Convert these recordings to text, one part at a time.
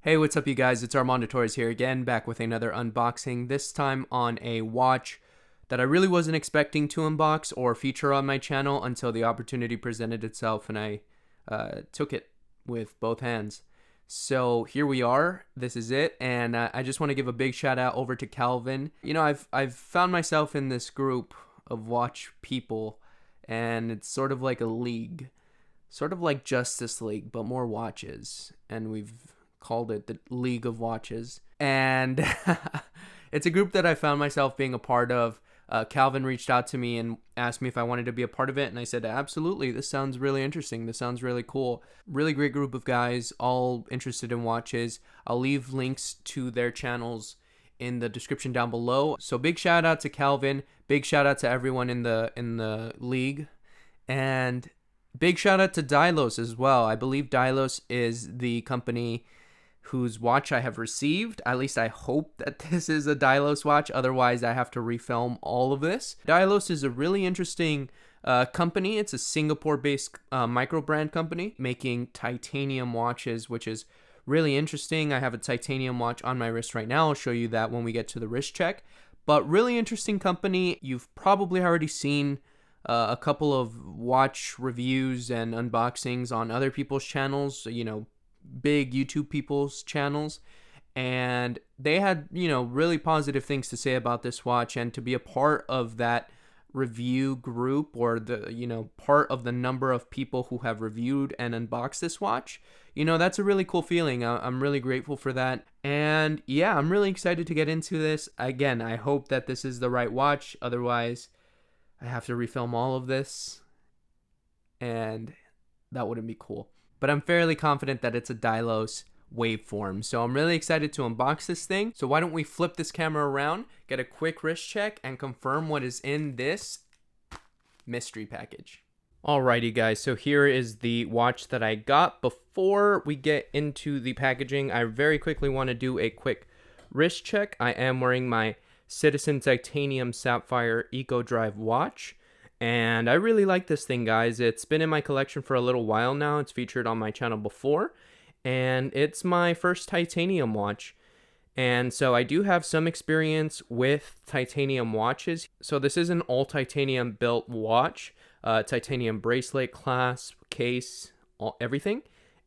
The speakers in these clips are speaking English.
Hey, what's up you guys? It's Mando here again, back with another unboxing, this time on a watch that I really wasn't expecting to unbox or feature on my channel until the opportunity presented itself and I took it with both hands. So here we are, this is it, and I just want to give a big shout out over to Calvin. You know, I've found myself in this group of watch people, and it's sort of like a league. Sort of like Justice League, but more watches, and we've called it the League of Watches. And it's a group that I found myself being a part of. Calvin reached out to me and asked me if I wanted to be a part of it, and I said, absolutely, this sounds really interesting. This sounds really cool. Really great group of guys, all interested in watches. I'll leave links to their channels in the description down below. So big shout out to Calvin, big shout out to everyone in the league, and big shout out to Dailos as well. I believe Dailos is the company whose watch I have received. At least I hope that this is a Dailos watch. Otherwise, I have to refilm all of this. Dailos is a really interesting company. It's a Singapore-based microbrand company making titanium watches, which is really interesting. I have a titanium watch on my wrist right now. I'll show you that when we get to the wrist check. But really interesting company. You've probably already seen a couple of watch reviews and unboxings on other people's channels, you know, big YouTube people's channels, and they had, you know, really positive things to say about this watch. And to be a part of that review group, or the, you know, part of the number of people who have reviewed and unboxed this watch, you know, that's a really cool feeling. I'm really grateful for that. And yeah, I'm really excited to get into this. Again, I hope that this is the right watch. Otherwise, I have to refilm all of this, and that wouldn't be cool. But I'm fairly confident that it's a Dailos Waveform. So I'm really excited to unbox this thing. So why don't we flip this camera around, get a quick wrist check, and confirm what is in this mystery package. Alrighty guys, so here is the watch that I got. Before we get into the packaging, I very quickly want to do a quick wrist check. I am wearing my Citizen Titanium Sapphire Eco Drive watch, and I really like this thing, guys. It's been in my collection for a little while now. It's featured on my channel before, and it's my first titanium watch, and so I do have some experience with titanium watches. So this is an all titanium built watch, titanium bracelet, clasp, case, everything.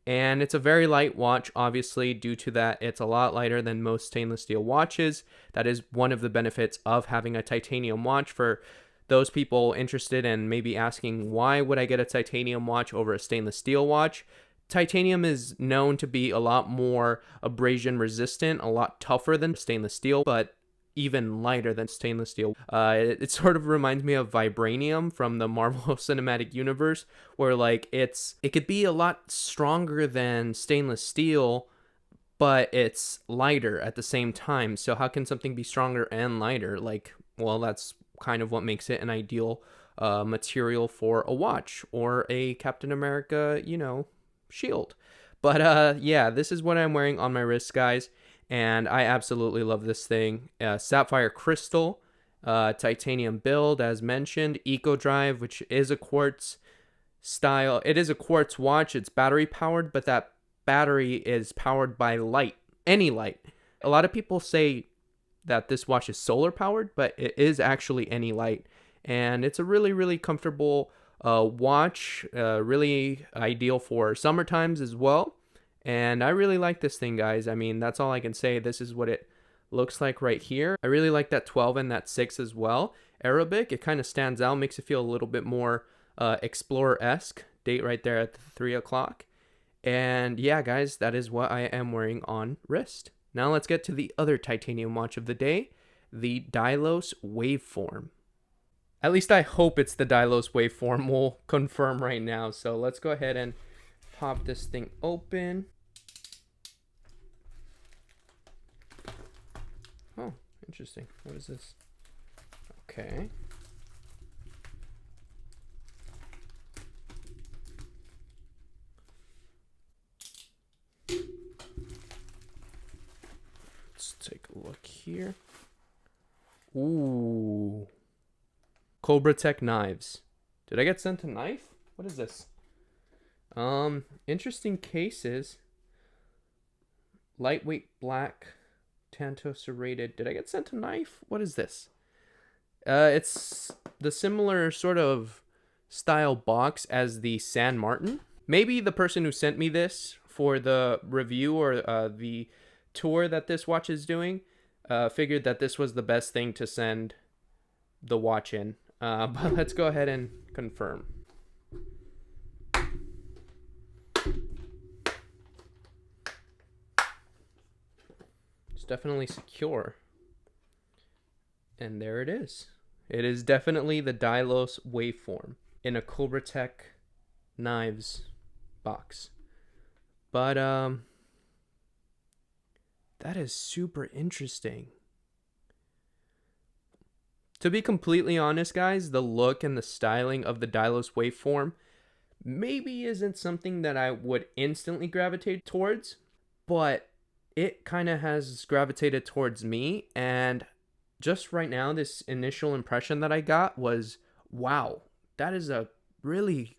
And it's a very light watch, obviously, due to that it's a lot lighter than most stainless steel watches. That is one of the benefits of having a titanium watch. For those people interested and maybe asking, why would I get a titanium watch over a stainless steel watch? Titanium is known to be a lot more abrasion resistant, a lot tougher than stainless steel, but even lighter than stainless steel. It sort of reminds me of vibranium from the Marvel Cinematic Universe, where like it could be a lot stronger than stainless steel, but it's lighter at the same time. So how can something be stronger and lighter? Like, well, that's kind of what makes it an ideal material for a watch or a Captain America, you know, shield. But yeah, this is what I'm wearing on my wrist, guys. And I absolutely love this thing. Sapphire crystal, titanium build, as mentioned. Eco Drive, which is a quartz style. It is a quartz watch. It's battery powered, but that battery is powered by light, any light. A lot of people say that this watch is solar powered, but it is actually any light. And it's a really, really comfortable watch. Really ideal for summer times as well. And I really like this thing, guys. I mean, that's all I can say. This is what it looks like right here. I really like that 12 and that 6 as well. Arabic, it kind of stands out, makes it feel a little bit more Explorer-esque. Date right there at 3 o'clock. And yeah, guys, that is what I am wearing on wrist. Now let's get to the other titanium watch of the day, the Dailos Waveform. At least I hope it's the Dailos Waveform. We'll confirm right now. So let's go ahead and pop this thing open. Oh, interesting. What is this? Okay. Let's take a look here. Ooh. Cobra Tech knives. Did I get sent a knife? What is this? Interesting cases. lightweight black, tanto serrated. Did I get sent a knife? What is this? It's the similar sort of style box as the San Martin. Maybe the person who sent me this for the review or the tour that this watch is doing figured that this was the best thing to send the watch in. But let's go ahead and confirm. It's definitely secure. And there it is. It is definitely the Dailos Waveform in a Cobra Tech knives box. But that is super interesting. To be completely honest, guys, the look and the styling of the Dailos Waveform maybe isn't something that I would instantly gravitate towards, but it kind of has gravitated towards me, and just right now, this initial impression that I got was, wow, that is a really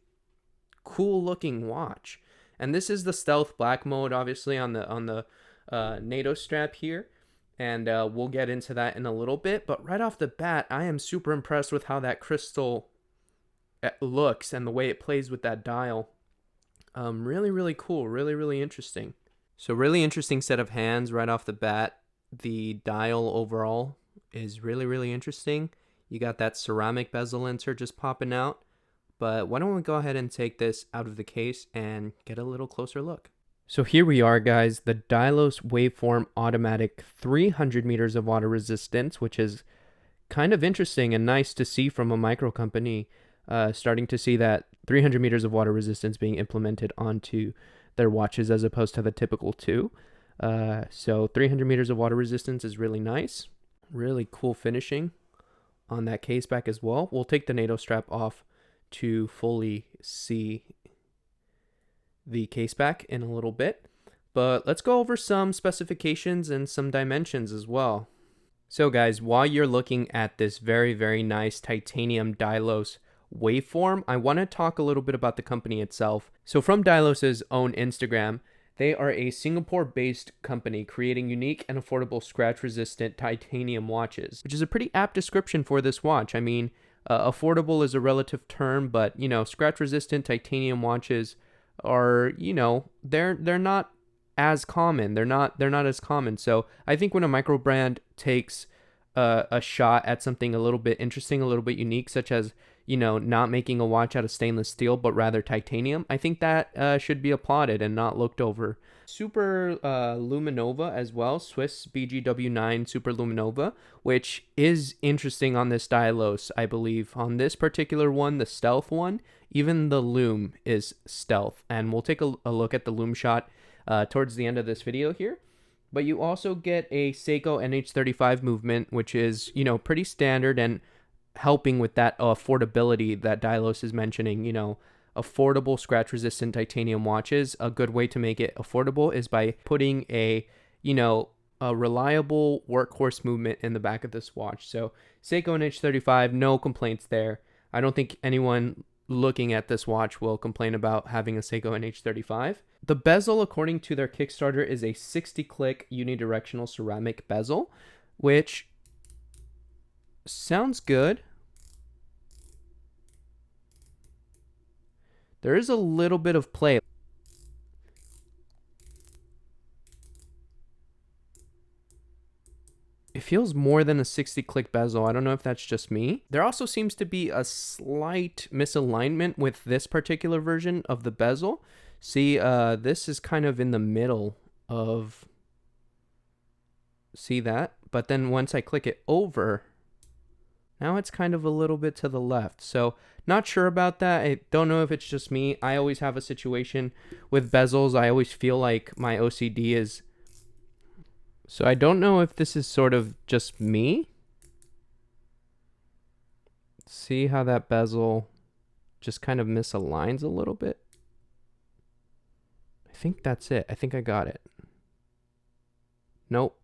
cool looking watch. And this is the stealth black mode, obviously, on the NATO strap here. And we'll get into that in a little bit. But right off the bat, I am super impressed with how that crystal looks and the way it plays with that dial. Really, really cool. Really, really interesting. So really interesting set of hands right off the bat. The dial overall is really, really interesting. You got that ceramic bezel insert just popping out. But why don't we go ahead and take this out of the case and get a little closer look. So here we are, guys, the Dailos Waveform Automatic 300 meters of water resistance, which is kind of interesting and nice to see from a micro company, starting to see that 300 meters of water resistance being implemented onto their watches as opposed to the typical 2. So 300 meters of water resistance is really nice. Really cool finishing on that case back as well. We'll take the NATO strap off to fully see the case back in a little bit, but let's go over some specifications and some dimensions as well. So guys, while you're looking at this very, very nice titanium Dailos Waveform, I want to talk a little bit about the company itself. So from Dailos's own Instagram, they are a Singapore-based company creating unique and affordable scratch-resistant titanium watches, which is a pretty apt description for this watch. I mean, affordable is a relative term, but, you know, scratch-resistant titanium watches are, you know, they're not as common. They're not as common. So I think when a microbrand takes a shot at something a little bit interesting, a little bit unique, such as, you know, not making a watch out of stainless steel, but rather titanium, I think that should be applauded and not looked over. Super Luminova as well, Swiss BGW9 Super Luminova, which is interesting on this Dailos, I believe. On this particular one, the stealth one, even the Lume is stealth. And we'll take a look at the Lume shot towards the end of this video here. But you also get a Seiko NH35 movement, which is, you know, pretty standard and helping with that affordability that Dailos is mentioning. You know, affordable scratch-resistant titanium watches. A good way to make it affordable is by putting a, you know, a reliable workhorse movement in the back of this watch. So Seiko NH35, no complaints there. I don't think anyone looking at this watch will complain about having a Seiko NH35. The bezel, according to their Kickstarter, is a 60-click unidirectional ceramic bezel, which sounds good. There is a little bit of play. It feels more than a 60-click bezel. I don't know if that's just me. There also seems to be a slight misalignment with this particular version of the bezel. See, this is kind of in the middle of... See that? But then once I click it over, now it's kind of a little bit to the left. So not sure about that. I don't know if it's just me. I always have a situation with bezels. I always feel like my OCD is... So I don't know if this is sort of just me. See how that bezel just kind of misaligns a little bit? I think that's it. I think I got it. Nope.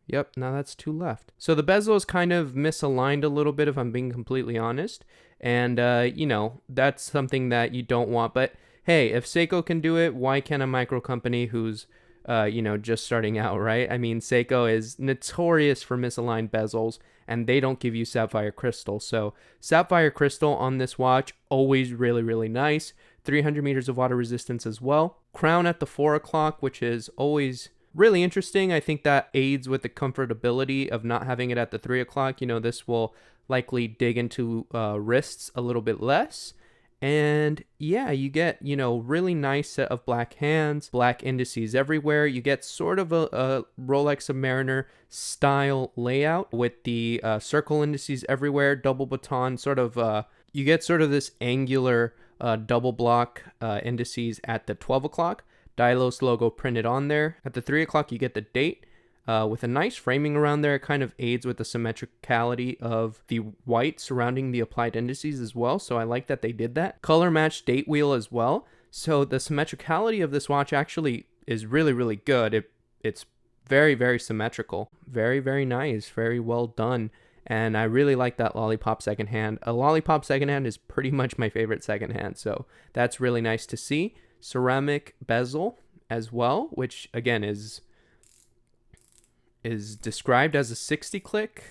Yep, now that's two left. So the bezel is kind of misaligned a little bit, if I'm being completely honest. And, you know, that's something that you don't want. But hey, if Seiko can do it, why can't a micro company who's just starting out, right? I mean, Seiko is notorious for misaligned bezels, and they don't give you sapphire crystal. So sapphire crystal on this watch, always really, really nice. 300 meters of water resistance as well. Crown at the 4 o'clock, which is always really interesting. I think that aids with the comfortability of not having it at the 3 o'clock. This will likely dig into wrists a little bit less. And yeah, you get, really nice set of black hands, black indices everywhere. You get sort of a Rolex Submariner style layout with the circle indices everywhere, double baton, you get sort of this angular double block indices at the 12 o'clock. Dailos logo printed on there. At the 3 o'clock, you get the date. With a nice framing around there. It kind of aids with the symmetricality of the white surrounding the applied indices as well. So I like that they did that. Color matched date wheel as well. So the symmetricality of this watch actually is really, really good. It's very, very symmetrical. Very, very nice. Very well done. And I really like that lollipop second hand. A lollipop second hand is pretty much my favorite second hand. So that's really nice to see. Ceramic bezel as well, which again is described as a 60 click.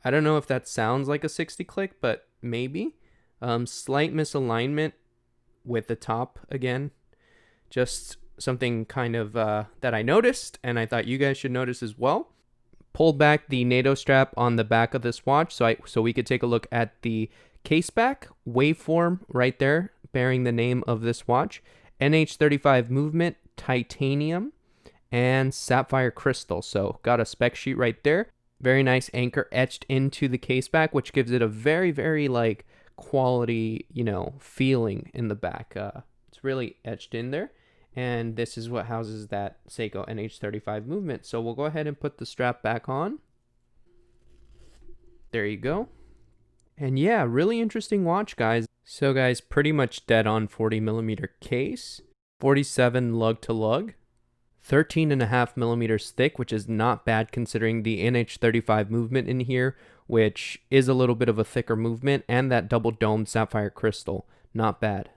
I don't know if that sounds like a 60 click, but maybe. Slight misalignment with the top again. Just something kind of that I noticed, and I thought you guys should notice as well. Pulled back the NATO strap on the back of this watch so we could take a look at the case back. Waveform right there, bearing the name of this watch. NH35 movement, titanium, and sapphire crystal. So got a spec sheet right there. Very nice anchor etched into the case back, which gives it a very, very quality, feeling in the back. It's really etched in there. And this is what houses that Seiko NH35 movement. So we'll go ahead and put the strap back on. There you go. And yeah, really interesting watch, guys. So guys, pretty much dead on 40 millimeter case. 47 lug to lug, 13.5 millimeters thick, which is not bad considering the NH35 movement in here, which is a little bit of a thicker movement, and that double domed sapphire crystal, not bad.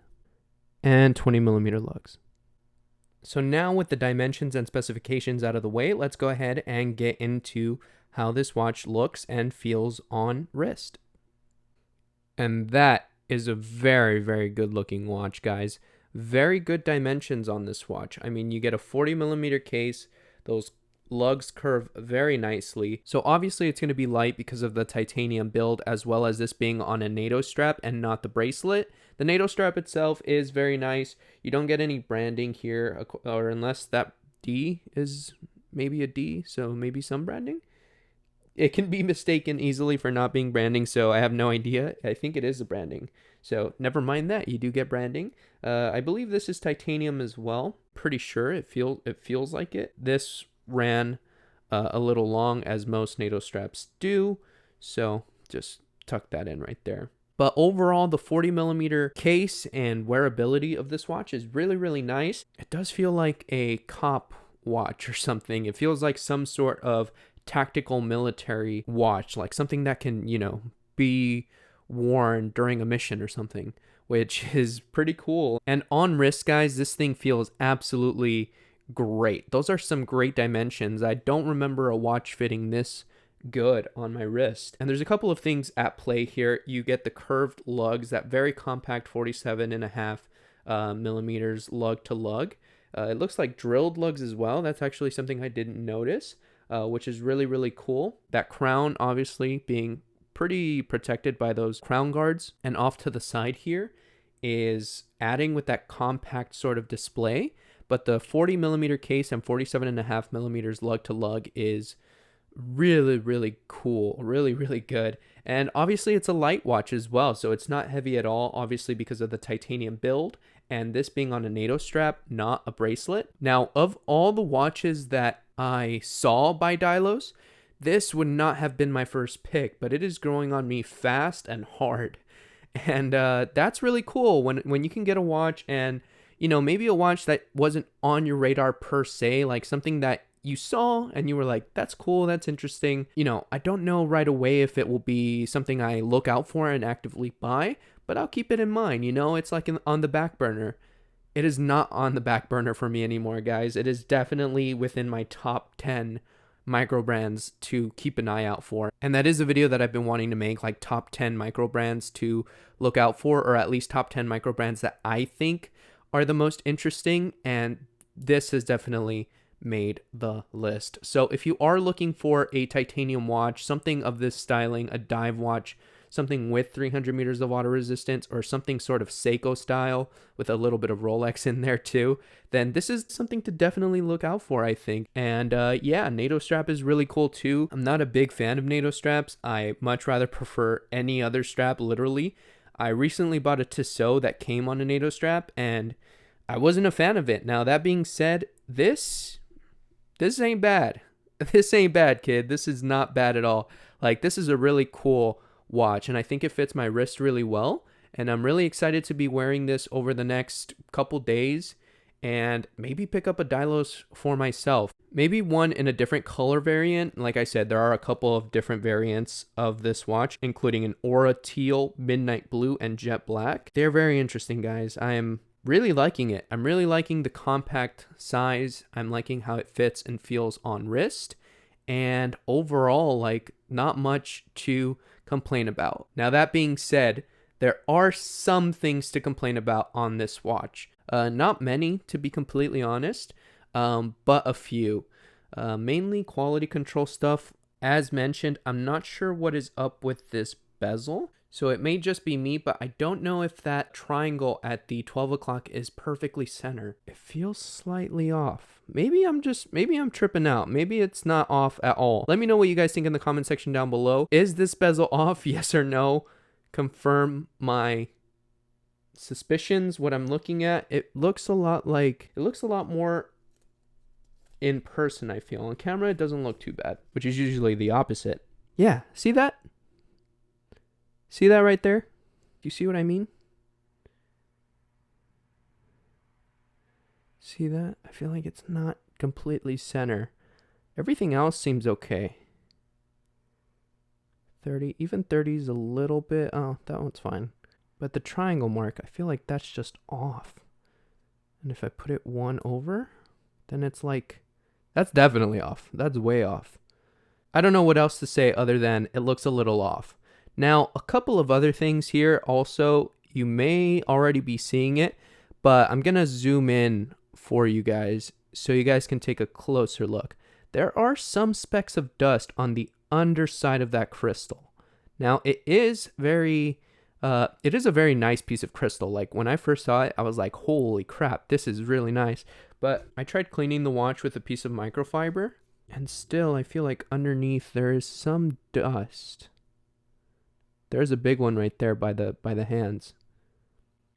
And 20 millimeter lugs. So now with the dimensions and specifications out of the way, let's go ahead and get into how this watch looks and feels on wrist. And that is a very, very good looking watch, guys. Very good dimensions on this watch. I mean, you get a 40 millimeter case. Those lugs curve very nicely. So obviously it's going to be light because of the titanium build, as well as this being on a NATO strap and not the bracelet. The NATO strap itself is very nice. You don't get any branding here, or unless that D is maybe a D, so maybe some branding. It can be mistaken easily for not being branding, so I have no idea. I think it is a branding. So never mind that, you do get branding. I believe this is titanium as well. Pretty sure it feels like it. This ran a little long, as most NATO straps do. So just tuck that in right there. But overall, the 40 millimeter case and wearability of this watch is really, really nice. It does feel like a cop watch or something. It feels like some sort of tactical military watch, like something that can, be worn during a mission or something, which is pretty cool. And on wrist, guys, this thing feels absolutely great. Those are some great dimensions. I don't remember a watch fitting this good on my wrist. And there's a couple of things at play here. You get the curved lugs, that very compact 47.5 millimeters lug to lug. It looks like drilled lugs as well. That's actually something I didn't notice, which is really, really cool. That crown obviously being pretty protected by those crown guards, and off to the side here is adding with that compact sort of display. But the 40 millimeter case and 47.5 millimeters lug to lug is really, really cool, really, really good. And obviously it's a light watch as well, so it's not heavy at all, obviously because of the titanium build, and this being on a NATO strap, not a bracelet. Now, of all the watches that I saw by Dailos, this would not have been my first pick, but it is growing on me fast and hard. And that's really cool when you can get a watch and, maybe a watch that wasn't on your radar per se, like something that you saw and you were like, that's cool, that's interesting. You know, I don't know right away if it will be something I look out for and actively buy, but I'll keep it in mind. You know, it's like on the back burner. It is not on the back burner for me anymore, guys. It is definitely within my top 10 micro brands to keep an eye out for. And that is a video that I've been wanting to make, like top 10 micro brands to look out for, or at least top 10 micro brands that I think are the most interesting. And this has definitely made the list. So if you are looking for a titanium watch, something of this styling, a dive watch, something with 300 meters of water resistance, or something sort of Seiko style with a little bit of Rolex in there too, then this is something to definitely look out for, I think. And yeah, NATO strap is really cool too. I'm not a big fan of NATO straps. I much rather prefer any other strap, literally. I recently bought a Tissot that came on a NATO strap, and I wasn't a fan of it. Now, that being said, this ain't bad. This ain't bad, kid. This is not bad at all. Like, this is a really cool watch, and I think it fits my wrist really well, and I'm really excited to be wearing this over the next couple days and maybe pick up a Dailos for myself. Maybe one in a different color variant. Like I said, there are a couple of different variants of this watch, including an Aura Teal, Midnight Blue, and Jet Black. They're very interesting, guys. I am really liking it. I'm really liking the compact size. I'm liking how it fits and feels on wrist, and overall, like, not much to complain about. Now, that being said, there are some things to complain about on this watch. Not many, to be completely honest, but a few. Mainly quality control stuff. As mentioned, I'm not sure what is up with this bezel, so it may just be me, but I don't know if that triangle at the 12 o'clock is perfectly center. It feels slightly off. Maybe I'm tripping out. Maybe it's not off at all. Let me know what you guys think in the comment section down below. Is this bezel off? Yes or no? Confirm my suspicions, what I'm looking at. It looks a lot more in person, I feel. On camera, it doesn't look too bad, which is usually the opposite. Yeah, see that? See that right there? Do you see what I mean? See that? I feel like it's not completely center. Everything else seems okay. 30, even 30 is a little bit, oh, that one's fine. But the triangle mark, I feel like that's just off. And if I put it one over, then it's like, that's definitely off. That's way off. I don't know what else to say other than it looks a little off. Now, a couple of other things here also, you may already be seeing it, but I'm going to zoom in for you guys so you guys can take a closer look. There are some specks of dust on the underside of that crystal. Now, it is a very nice piece of crystal. Like, when I first saw it, I was like, holy crap, this is really nice. But I tried cleaning the watch with a piece of microfiber, and still I feel like underneath there is some dust. There's a big one right there by the hands.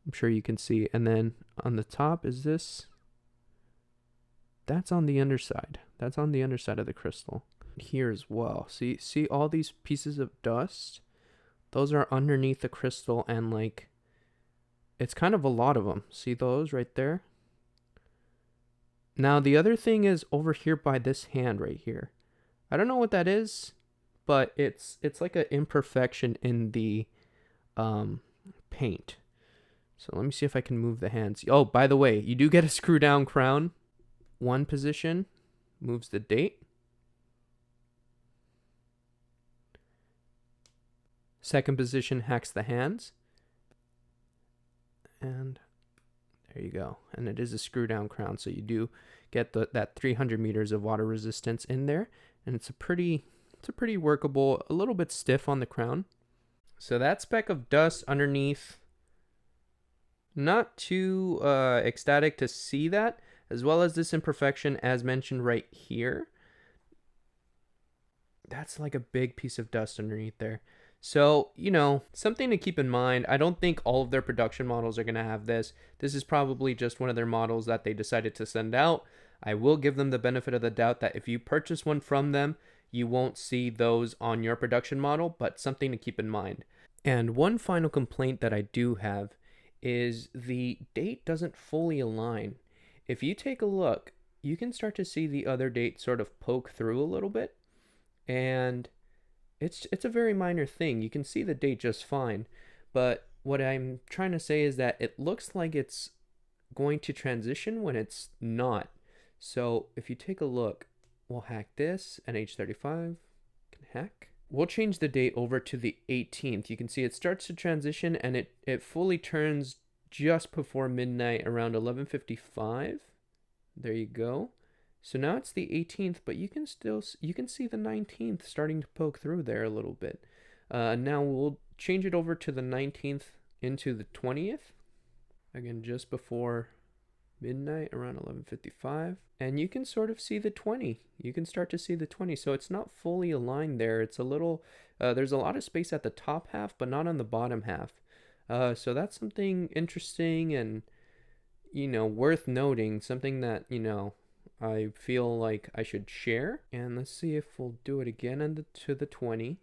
I'm sure you can see. And then on the top is this. That's on the underside. That's on the underside of the crystal. Here as well. See all these pieces of dust? Those are underneath the crystal, and like, it's kind of a lot of them. See those right there? Now, the other thing is over here by this hand right here. I don't know what that is, but it's like an imperfection in the paint. So let me see if I can move the hands. Oh, by the way, you do get a screw down crown. One position moves the date. Second position hacks the hands. And there you go. And it is a screw down crown, so you do get that 300 meters of water resistance in there. And it's a pretty workable, a little bit stiff on the crown. So that speck of dust underneath, not too ecstatic to see that, as well as this imperfection as mentioned right here. That's like a big piece of dust underneath there. So, you know, something to keep in mind. I don't think all of their production models are going to have this. This is probably just one of their models that they decided to send out. I will give them the benefit of the doubt that if you purchase one from them, you won't see those on your production model, but something to keep in mind. And one final complaint that I do have is the date doesn't fully align. If you take a look, you can start to see the other date sort of poke through a little bit. And it's a very minor thing. You can see the date just fine. But what I'm trying to say is that it looks like it's going to transition when it's not. So if you take a look, we'll hack this, NH35 can hack. We'll change the date over to the 18th. You can see it starts to transition and it fully turns just before midnight around 11:55. There you go. So now it's the 18th, but you can see the 19th starting to poke through there a little bit. Now we'll change it over to the 19th into the 20th. Again, just before midnight around 11:55. And you can sort of see the 20. You can start to see the 20. So it's not fully aligned there. It's a little, there's a lot of space at the top half, but not on the bottom half. So that's something interesting and, worth noting. Something that, I feel like I should share. And let's see if we'll do it again to the 20.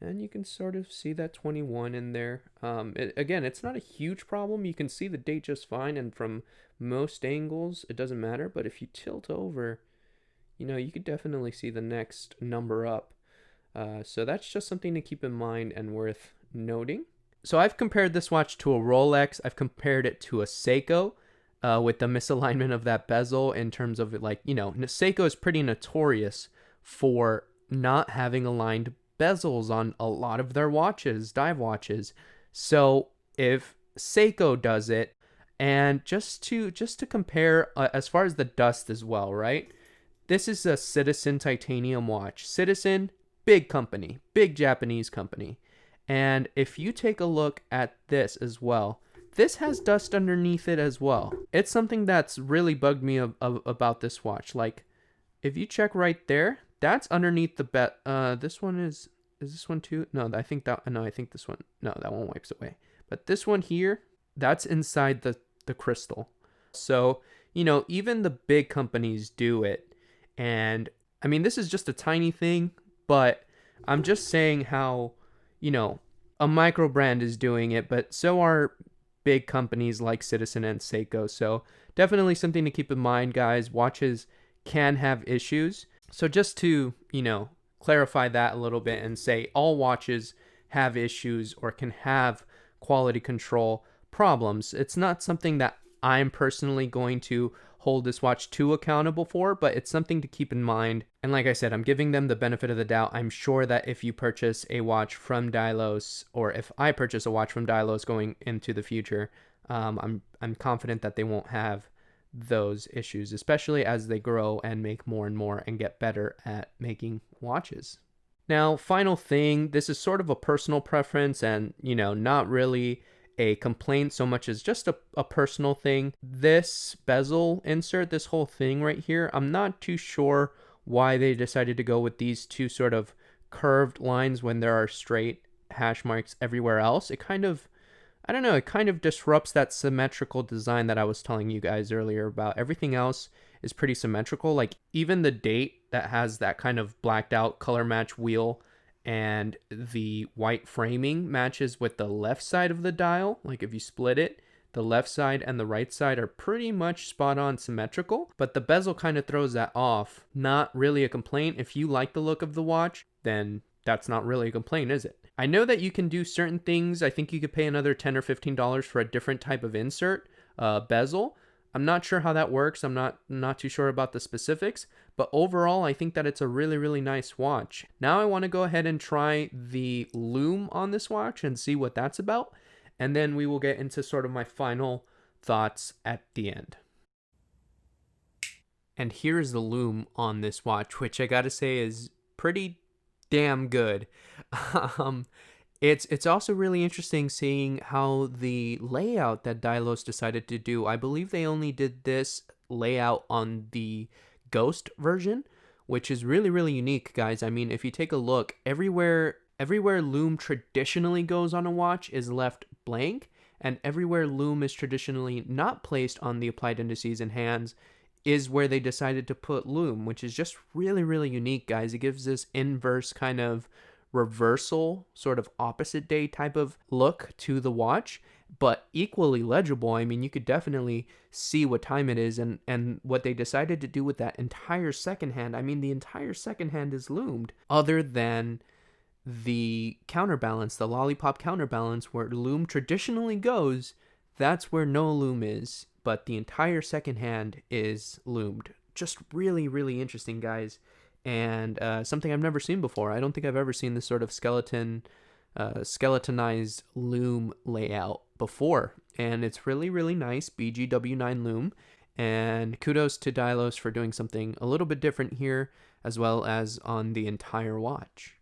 And you can sort of see that 21 in there. Again, it's not a huge problem. You can see the date just fine. And from most angles, it doesn't matter. But if you tilt over, you could definitely see the next number up. So that's just something to keep in mind and worth noting. So I've compared this watch to a Rolex. I've compared it to a Seiko with the misalignment of that bezel in terms of Seiko is pretty notorious for not having aligned bezels on a lot of their watches, dive watches. So if Seiko does it, and just to compare as far as the dust as well, right? This is a Citizen titanium watch. Citizen, big company, big Japanese company. And if you take a look at this as well, this has dust underneath it as well. It's something that's really bugged me about this watch. Like, if you check right there, that's underneath the this one is this one too? No, I think this one, no, that one wipes away. But this one here, that's inside the crystal. So, even the big companies do it. And I mean, this is just a tiny thing, but I'm just saying how, a Microbrand is doing it, but so are big companies like Citizen and Seiko. So definitely something to keep in mind, guys. Watches can have issues. So just to, clarify that a little bit and say all watches have issues or can have quality control problems. It's not something that I'm personally going to hold this watch too accountable for, but it's something to keep in mind. And like I said, I'm giving them the benefit of the doubt. I'm sure that if you purchase a watch from Dailos, or if I purchase a watch from Dailos going into the future, I'm confident that they won't have those issues, especially as they grow and make more and more and get better at making watches. Now, final thing, this is sort of a personal preference and, not really a complaint so much as just a personal thing. This bezel insert, this whole thing right here, I'm not too sure why they decided to go with these two sort of curved lines when there are straight hash marks everywhere else. It kind of disrupts that symmetrical design that I was telling you guys earlier about. Everything else is pretty symmetrical. Like even the date that has that kind of blacked out color match wheel and the white framing matches with the left side of the dial. Like if you split it, the left side and the right side are pretty much spot on symmetrical, but the bezel kind of throws that off. Not really a complaint. If you like the look of the watch, then that's not really a complaint, is it? I know that you can do certain things. I think you could pay another $10 or $15 for a different type of insert, bezel. I'm not sure how that works. I'm not too sure about the specifics, but overall, I think that it's a really, really nice watch. Now I want to go ahead and try the Lume on this watch and see what that's about. And then we will get into sort of my final thoughts at the end. And here's the Lume on this watch, which I gotta say is pretty damn good. It's also really interesting seeing how the layout that Dailos decided to do. I believe they only did this layout on the Ghost version, which is really, really unique, guys. I mean, if you take a look, everywhere Lume traditionally goes on a watch is left blank, and everywhere Lume is traditionally not placed on the applied indices and hands is where they decided to put Lume, which is just really, really unique, guys. It gives this inverse kind of reversal, sort of opposite day type of look to the watch, but equally legible. I mean, you could definitely see what time it is, and what they decided to do with that entire second hand. I mean, the entire second hand is loomed, other than the counterbalance, the lollipop counterbalance, where Lume traditionally goes. That's where no Lume is, but the entire second hand is loomed. Just really, really interesting, guys, and something I've never seen before. I don't think I've ever seen this sort of skeletonized Lume layout before, and it's really, really nice. BGW9 Lume, and kudos to Dailos for doing something a little bit different here, as well as on the entire watch.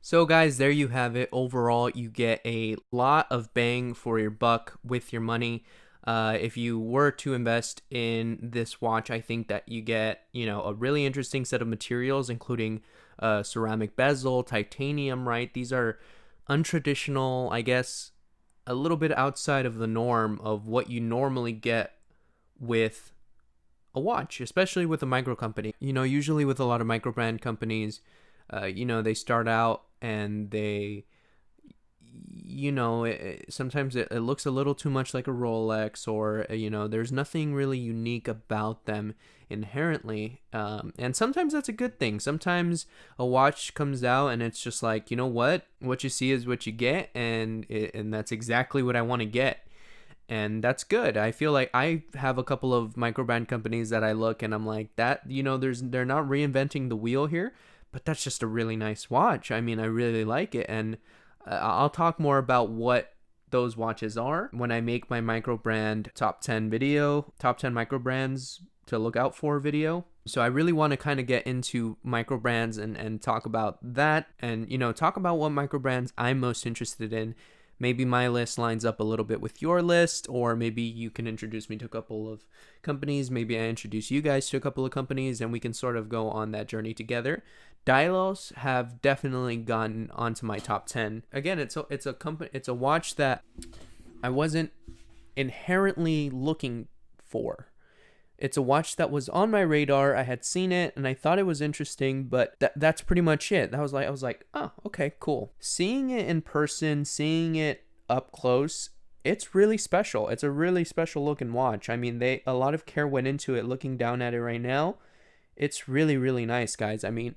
So guys, there you have it. Overall, you get a lot of bang for your buck with your money. If you were to invest in this watch, I think that you get, a really interesting set of materials, including ceramic bezel, titanium, right? These are untraditional, I guess, a little bit outside of the norm of what you normally get with a watch, especially with a micro company. Usually with a lot of microbrand companies, they start out and they, sometimes it looks a little too much like a Rolex, or, there's nothing really unique about them inherently. And sometimes that's a good thing. Sometimes a watch comes out and it's just like, what you see is what you get. And that's exactly what I want to get. And that's good. I feel like I have a couple of microbrand companies that I look and I'm like, that, they're not reinventing the wheel here, but that's just a really nice watch. I mean, I really like it. And I'll talk more about what those watches are when I make my microbrand top 10 microbrands to look out for video. So I really want to kind of get into microbrands and talk about that, and talk about what microbrands I'm most interested in. Maybe my list lines up a little bit with your list, or maybe you can introduce me to a couple of companies. Maybe I introduce you guys to a couple of companies, and we can sort of go on that journey together. Dailos have definitely gotten onto my top 10. Again, it's a watch that I wasn't inherently looking for. It's a watch that was on my radar. I had seen it and I thought it was interesting, but that's pretty much it. I was like, oh, okay, cool. Seeing it in person, seeing it up close, it's really special. It's a really special looking watch. I mean, a lot of care went into it. Looking down at it right now, it's really, really nice, guys. I mean,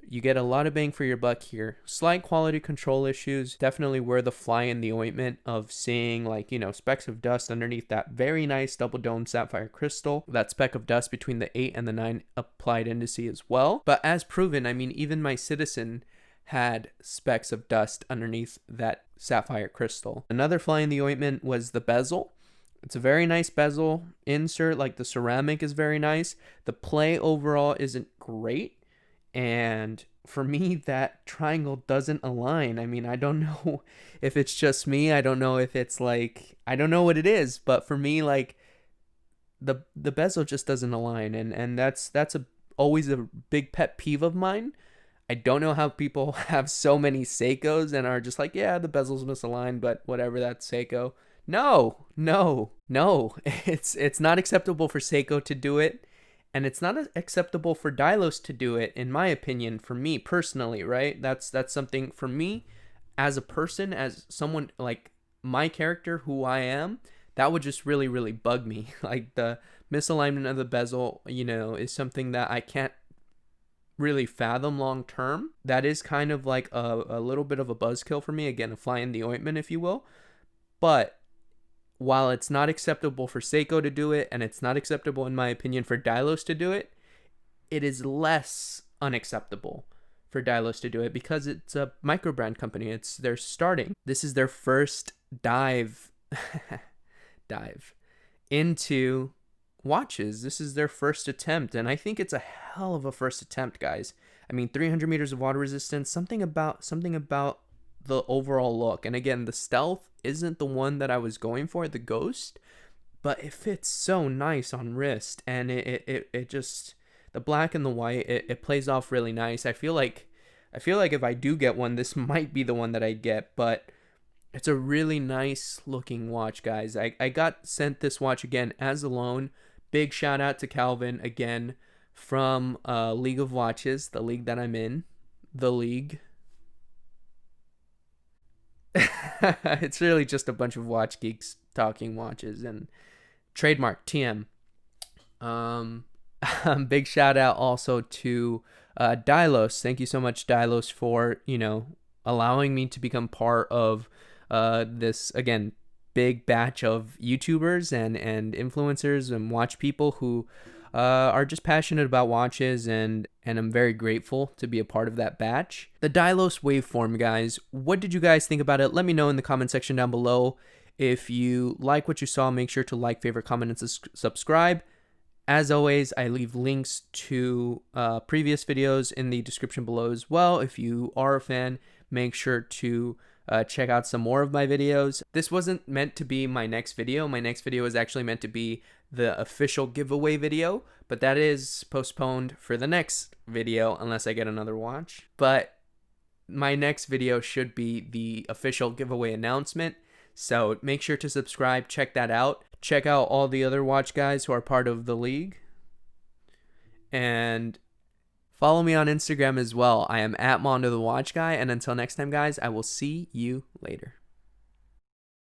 you get a lot of bang for your buck here. Slight quality control issues definitely were the fly in the ointment of seeing, like, specks of dust underneath that very nice double dome sapphire crystal. That speck of dust between the 8 and the 9 applied indice as well. But as proven, I mean, even my Citizen had specks of dust underneath that sapphire crystal. Another fly in the ointment was the bezel. It's a very nice bezel insert. Like, the ceramic is very nice. The play overall isn't great. And for me, that triangle doesn't align. I mean, I don't know if it's just me. I don't know if it's like, I don't know what it is. But for me, like, the bezel just doesn't align. And that's always a big pet peeve of mine. I don't know how people have so many Seikos and are just like, yeah, the bezel's misaligned, but whatever, that's Seiko. No. It's not acceptable for Seiko to do it. And it's not acceptable for Dailos to do it, in my opinion, for me personally, right? That's something for me as a person, as someone like my character, who I am, that would just really, really bug me. Like, the misalignment of the bezel, is something that I can't really fathom long term. That is kind of like a little bit of a buzzkill for me. Again, a fly in the ointment, if you will. But while it's not acceptable for Seiko to do it, and it's not acceptable, in my opinion, for Dailos to do it, it is less unacceptable for Dailos to do it because it's a microbrand company. They're starting. This is their first dive into watches. This is their first attempt, and I think it's a hell of a first attempt, guys. I mean, 300 meters of water resistance, something about the overall look. And again, the stealth isn't the one that I was going for, the ghost, but it fits so nice on wrist, and it just, the black and the white, it plays off really nice. I feel like if I do get one, this might be the one that I get, but it's a really nice looking watch, guys. I got sent this watch again as a loan. Big shout out to Calvin again from League of Watches, the league that I'm in, the league. It's really just a bunch of watch geeks talking watches and trademark TM. Um, big shout out also to Dailos. Thank you so much, Dailos, for allowing me to become part of this again big batch of YouTubers and influencers and watch people who are just passionate about watches, and I'm very grateful to be a part of that batch. The Dailos Waveform, guys, what did you guys think about it? Let me know in the comment section down below. If you like what you saw, make sure to like, favorite, comment, and subscribe. As always, I leave links to previous videos in the description below as well. If you are a fan, make sure to check out some more of my videos. This wasn't meant to be my next video. My next video is actually meant to be the official giveaway video, but that is postponed for the next video unless I get another watch. But my next video should be the official giveaway announcement. So make sure to subscribe, check that out. Check out all the other watch guys who are part of the league. And follow me on Instagram as well. I am at Mando the Watch Guy. And until next time, guys, I will see you later.